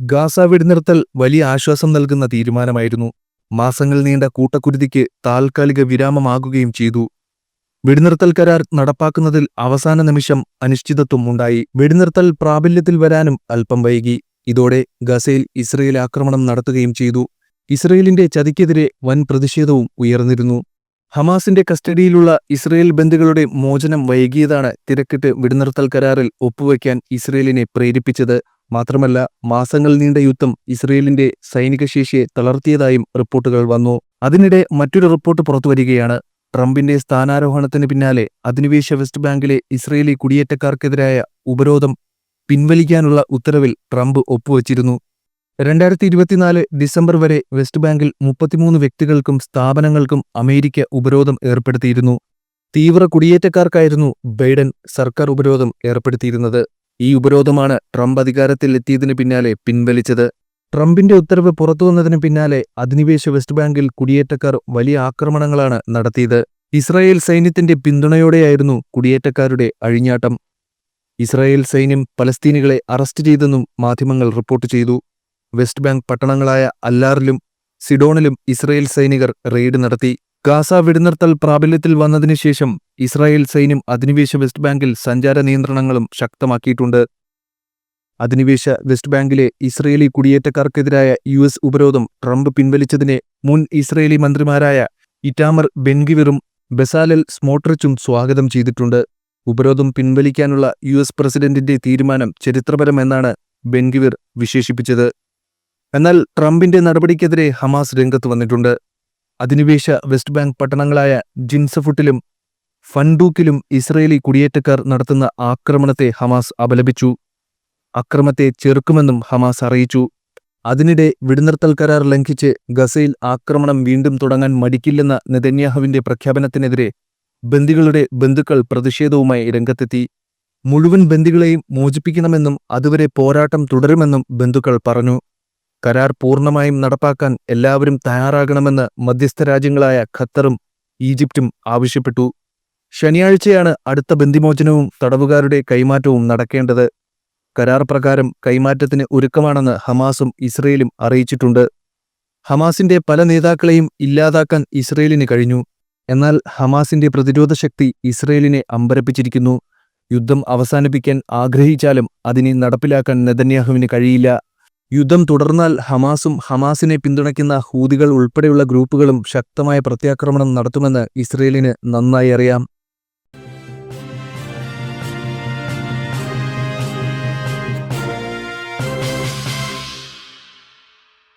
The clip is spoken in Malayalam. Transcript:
ഗാസ വെടിനിർത്തൽ വലിയ ആശ്വാസം നൽകുന്ന തീരുമാനമായിരുന്നു. മാസങ്ങൾ നീണ്ട കൂട്ടക്കുരുതിക്ക് താൽക്കാലിക വിരാമമാകുകയും ചെയ്തു. വെടിനിർത്തൽ കരാർ നടപ്പാക്കുന്നതിൽ അവസാന നിമിഷം അനിശ്ചിതത്വം ഉണ്ടായി. വെടിനിർത്തൽ പ്രാബല്യത്തിൽ വരാനും അല്പം വൈകി. ഇതോടെ ഗസയിൽ ഇസ്രയേൽ ആക്രമണം നടത്തുകയും ചെയ്തു. ഇസ്രയേലിന്റെ ചതിക്കെതിരെ വൻ പ്രതിഷേധവും ഉയർന്നിരുന്നു. ഹമാസിന്റെ കസ്റ്റഡിയിലുള്ള ഇസ്രയേൽ ബന്ദികളുടെ മോചനം വൈകിയതാണ് തിരക്കിട്ട് വെടിനിർത്തൽ കരാറിൽ ഒപ്പുവയ്ക്കാൻ ഇസ്രയേലിനെ പ്രേരിപ്പിച്ചത്. മാത്രമല്ല, മാസങ്ങൾ നീണ്ട യുദ്ധം ഇസ്രയേലിന്റെ സൈനികശേഷിയെ തളർത്തിയതായും റിപ്പോർട്ടുകൾ വന്നു. അതിനിടെ മറ്റൊരു റിപ്പോർട്ട് പുറത്തുവരികയാണ്. ട്രംപിന്റെ സ്ഥാനാരോഹണത്തിന് പിന്നാലെ അധിനിവേശ വെസ്റ്റ് ബാങ്കിലെ ഇസ്രയേലി കുടിയേറ്റക്കാർക്കെതിരായ ഉപരോധം പിൻവലിക്കാനുള്ള ഉത്തരവിൽ ട്രംപ് ഒപ്പുവച്ചിരുന്നു. 2024 ഡിസംബർ വരെ വെസ്റ്റ് ബാങ്കിൽ 33 വ്യക്തികൾക്കും സ്ഥാപനങ്ങൾക്കും അമേരിക്ക ഉപരോധം ഏർപ്പെടുത്തിയിരുന്നു. തീവ്ര കുടിയേറ്റക്കാർക്കായിരുന്നു ബൈഡൻ സർക്കാർ ഉപരോധം ഏർപ്പെടുത്തിയിരുന്നത്. ഈ ഉപരോധമാണ് ട്രംപ് അധികാരത്തിൽ എത്തിയതിനു പിന്നാലെ പിൻവലിച്ചത്. ട്രംപിന്റെ ഉത്തരവ് പുറത്തുവന്നതിന് പിന്നാലെ അധിനിവേശ വെസ്റ്റ് ബാങ്കിൽ കുടിയേറ്റക്കാർ വലിയ ആക്രമണങ്ങളാണ് നടത്തിയത്. ഇസ്രായേൽ സൈന്യത്തിന്റെ പിന്തുണയോടെയായിരുന്നു കുടിയേറ്റക്കാരുടെ അഴിഞ്ഞാട്ടം. ഇസ്രായേൽ സൈന്യം പലസ്തീനികളെ അറസ്റ്റ് ചെയ്തെന്നും മാധ്യമങ്ങൾ റിപ്പോർട്ട് ചെയ്തു. വെസ്റ്റ് ബാങ്ക് പട്ടണങ്ങളായ അല്ലാറിലും സിഡോണിലും ഇസ്രായേൽ സൈനികർ റെയ്ഡ് നടത്തി. ഗാസ വെടിനിർത്തൽ പ്രാബല്യത്തിൽ വന്നതിനുശേഷം ഇസ്രായേൽ സൈന്യം അധിനിവേശ വെസ്റ്റ് ബാങ്കിൽ സഞ്ചാര നിയന്ത്രണങ്ങളും ശക്തമാക്കിയിട്ടുണ്ട്. അധിനിവേശ വെസ്റ്റ് ബാങ്കിലെ ഇസ്രയേലി കുടിയേറ്റക്കാർക്കെതിരായ US ഉപരോധം ട്രംപ് പിൻവലിച്ചതിനെ മുൻ ഇസ്രയേലി മന്ത്രിമാരായ ഇറ്റാമർ ബെൻഗിവിറും ബെസാലെൽ സ്മോട്രിച്ചും സ്വാഗതം ചെയ്തിട്ടുണ്ട്. ഉപരോധം പിൻവലിക്കാനുള്ള US പ്രസിഡന്റിന്റെ തീരുമാനം ചരിത്രപരമെന്നാണ് ബെൻഗിവിർ വിശേഷിപ്പിച്ചത്. എന്നാൽ ട്രംപിന്റെ നടപടിക്കെതിരെ ഹമാസ് രംഗത്ത് വന്നിട്ടുണ്ട്. അധിനിവേശ വെസ്റ്റ് ബാങ്ക് പട്ടണങ്ങളായ ജിൻസഫുട്ടിലും ഫൻഡൂക്കിലും ഇസ്രയേലി കുടിയേറ്റക്കാർ നടത്തുന്ന ആക്രമണത്തെ ഹമാസ് അപലപിച്ചു. അക്രമത്തെ ചെറുക്കുമെന്നും ഹമാസ് അറിയിച്ചു. അതിനിടെ വെടിനിർത്തൽ കരാർ ലംഘിച്ച് ഗസയിൽ ആക്രമണം വീണ്ടും തുടങ്ങാൻ മടിക്കില്ലെന്ന നെതന്യാഹുവിന്റെ പ്രഖ്യാപനത്തിനെതിരെ ബന്ദികളുടെ ബന്ധുക്കൾ പ്രതിഷേധവുമായി രംഗത്തെത്തി. മുഴുവൻ ബന്ദികളെയും മോചിപ്പിക്കണമെന്നും അതുവരെ പോരാട്ടം തുടരുമെന്നും ബന്ധുക്കൾ പറഞ്ഞു. കരാർ പൂർണ്ണമായും നടപ്പാക്കാൻ എല്ലാവരും തയ്യാറാകണമെന്ന് മധ്യസ്ഥ രാജ്യങ്ങളായ ഖത്തറും ഈജിപ്തും ആവശ്യപ്പെട്ടു. ശനിയാഴ്ചയാണ് അടുത്ത ബന്ദിമോചനവും തടവുകാരുടെ കൈമാറ്റവും നടക്കേണ്ടത്. കരാർ പ്രകാരം കൈമാറ്റത്തിന് ഒരുക്കമാണെന്ന് ഹമാസും ഇസ്രയേലും അറിയിച്ചിട്ടുണ്ട്. ഹമാസിന്റെ പല നേതാക്കളെയും ഇല്ലാതാക്കാൻ ഇസ്രയേലിന് കഴിഞ്ഞു. എന്നാൽ ഹമാസിന്റെ പ്രതിരോധ ശക്തി ഇസ്രയേലിനെ അമ്പരപ്പിച്ചിരിക്കുന്നു. യുദ്ധം അവസാനിപ്പിക്കാൻ ആഗ്രഹിച്ചാലും അതിനെ നടപ്പിലാക്കാൻ നെതന്യാഹുവിന് കഴിയില്ല. യുദ്ധം തുടർന്നാൽ ഹമാസും ഹമാസിനെ പിന്തുണയ്ക്കുന്ന ഹൂതികൾ ഉൾപ്പെടെയുള്ള ഗ്രൂപ്പുകളും ശക്തമായ പ്രത്യാക്രമണം നടത്തുമെന്ന് ഇസ്രയേലിന് നന്നായി അറിയാം.